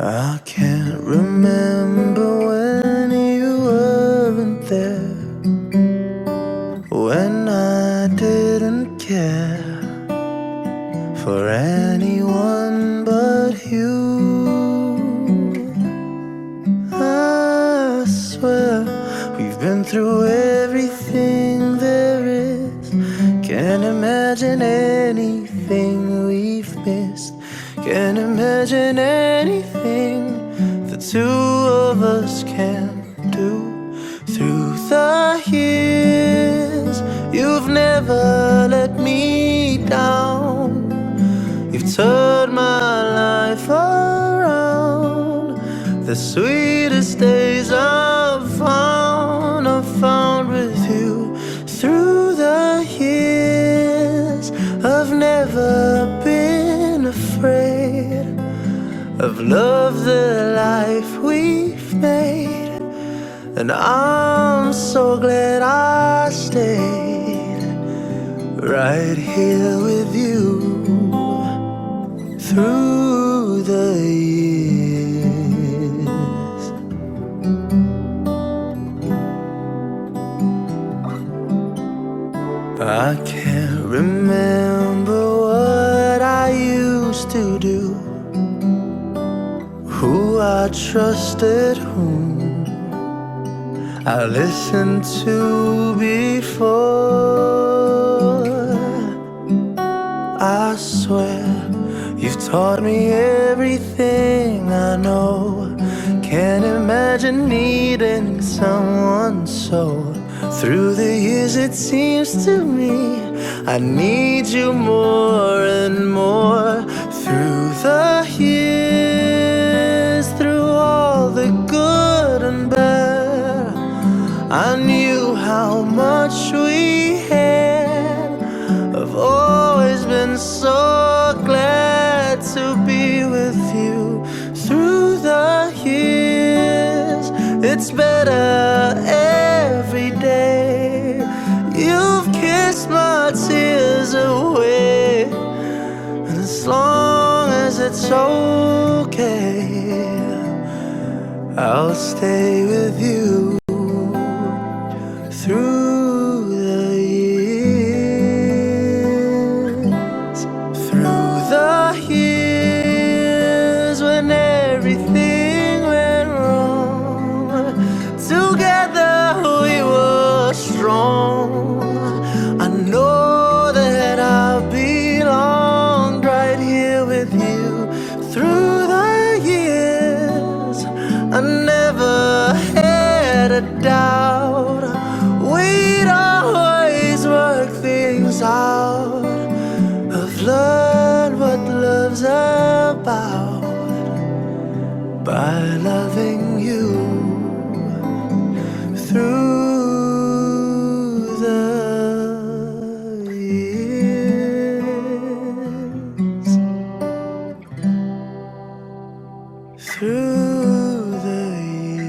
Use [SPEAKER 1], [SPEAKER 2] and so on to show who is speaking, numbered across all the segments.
[SPEAKER 1] I can't remember when you weren't there, when I didn't care for anyone but you. I swear we've been through everything there is. Can't imagine anything we've missed. Can't imagine anything the two of us can do. Through the years, you've never let me down. You've turned my life around. The sweetest days I've found with you. Through the years, I've never been afraid of love, the life we've made. And I'm so glad I stayed right here with you through the years. I can't remember what I used to do, who I trusted, whom I listened to before. I swear you've taught me everything I know. Can't imagine needing someone so. Through the years it seems to me I need you more and more. Through the years, through all the good and bad, I knew how much we had. I've always been so glad to be with you. Through the years, it's better every day. You've kissed my tears away, and as long as it's okay, I'll stay with you through the years. Through the years when everything went wrong, together we were strong. I know that I belonged right here with you. Through the years, I never had a doubt. We'd always work things out. I've learned what love's about by loving you through the years. Through the years.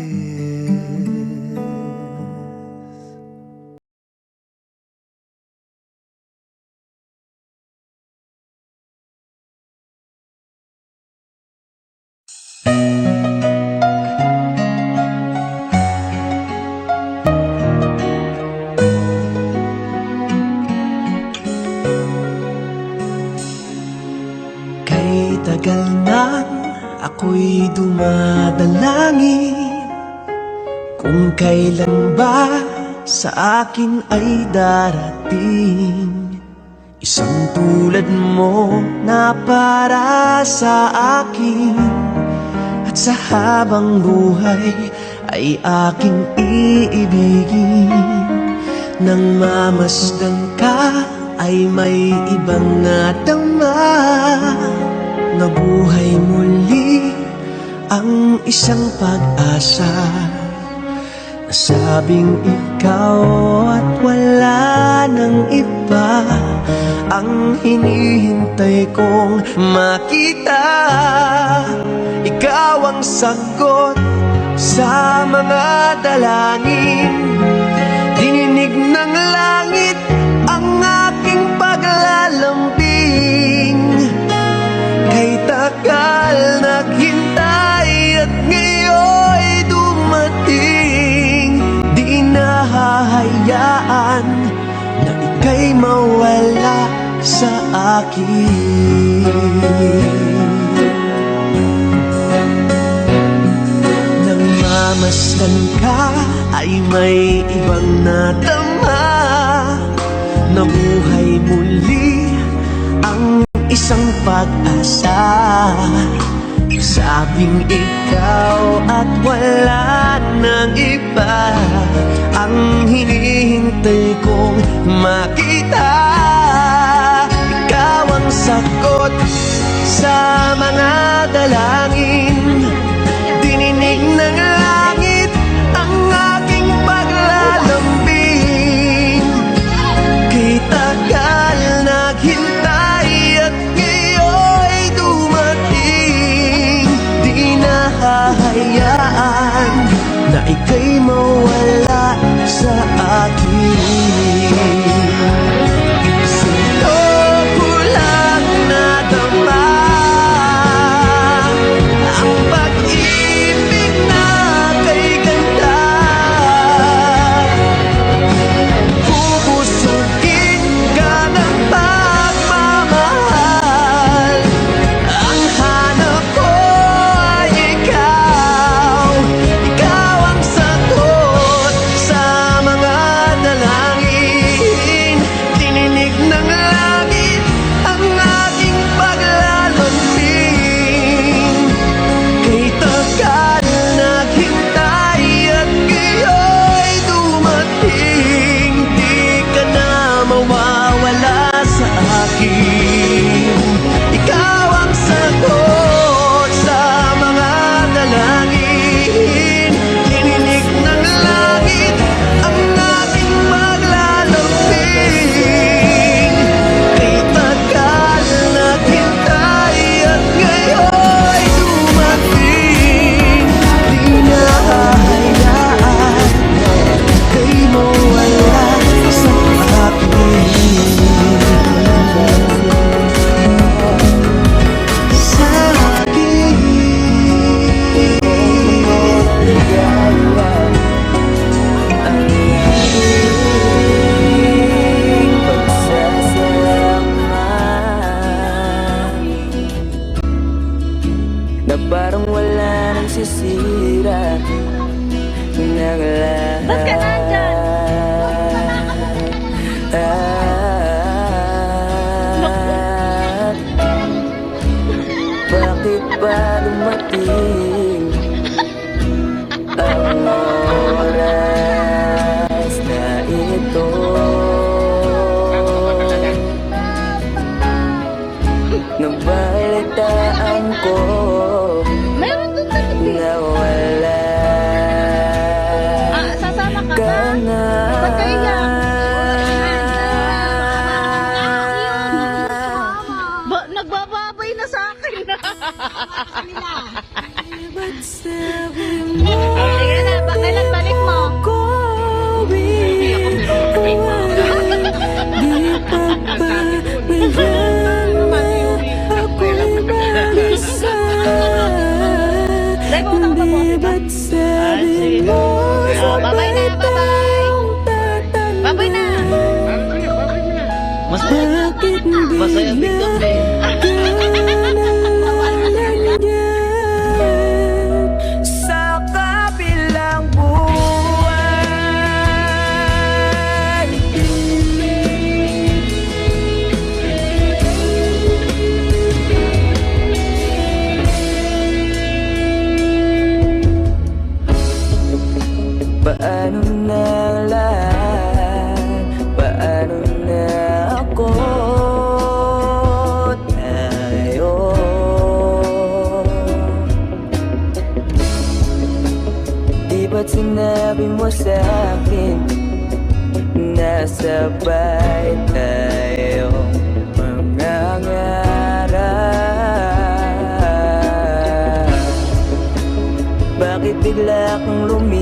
[SPEAKER 2] Kay tagal nang ako'y dumadalangin kung kailan ba sa akin ay darating isang tulad mo na para sa akin, at sa habang buhay ay aking iibigin. Nang mamasdan ka ay may ibang nadama, nabuhay muli ang isang pag-asa. Nasabing ikaw at wala nang iba ang hinihintay kong makita. Ikaw ang sagot sa mga dalangin, dininig ng langit ang aking paglalambing. Kay tagal naghintay akin. Nang mamasdan ka ay may ibang nadama. Nabuhay muli ang isang pag-asa. Sabing ikaw at wala nang iba ang hinihintay kong makita. Ikaw ang sagot sa mga dalangin. Dininig ng langit ang aking paglalambing. Kay tagal naghintay at ngayon'y dumating. Di nahahayaan na ika'y mawala sa akin. Sa'yo ko lang nadama ang pag-ibig na kay ganda. Bubusugin ka ng pagmamahal. Ang hanap ko ay ikaw. Ikaw ang sagot sa mga dalangin. Dininig ng langit ang aking paglalambing. Kay tagal naghintay at ngayon'y dumating. Di ka na mawawala sa akin. Ikaw ang sagot sa mga dalangin. Dininig ng langit ang ating paglalambing. Kay tagal naghintay at ngayon'y dumating. Di nahahayaan kay mawala sa akin. Sa akin.
[SPEAKER 3] Na parang wala nang sisira ng lahat.
[SPEAKER 4] Ba't ka nandyan?
[SPEAKER 3] Bakit ba dumating ang oras na ito? Nabalitaan ko
[SPEAKER 4] Meron doon sa tabi.
[SPEAKER 3] na wala
[SPEAKER 4] Sasama ka
[SPEAKER 3] ka
[SPEAKER 4] ba?
[SPEAKER 3] na.
[SPEAKER 4] Ba't ka iyak? Nagbababay na sa akin. Sige na, kailan balik mo? Dahil mo na ako ba? Babay na, babay. Babay na.
[SPEAKER 5] Masaya dito eh.
[SPEAKER 3] Sa kabilang buwan, paano na lahat? Paano na ako? Tayo. Di ba't sinabi mo sa'kin nasabay tayo mangangarap? Bakit bigla kang lumipas?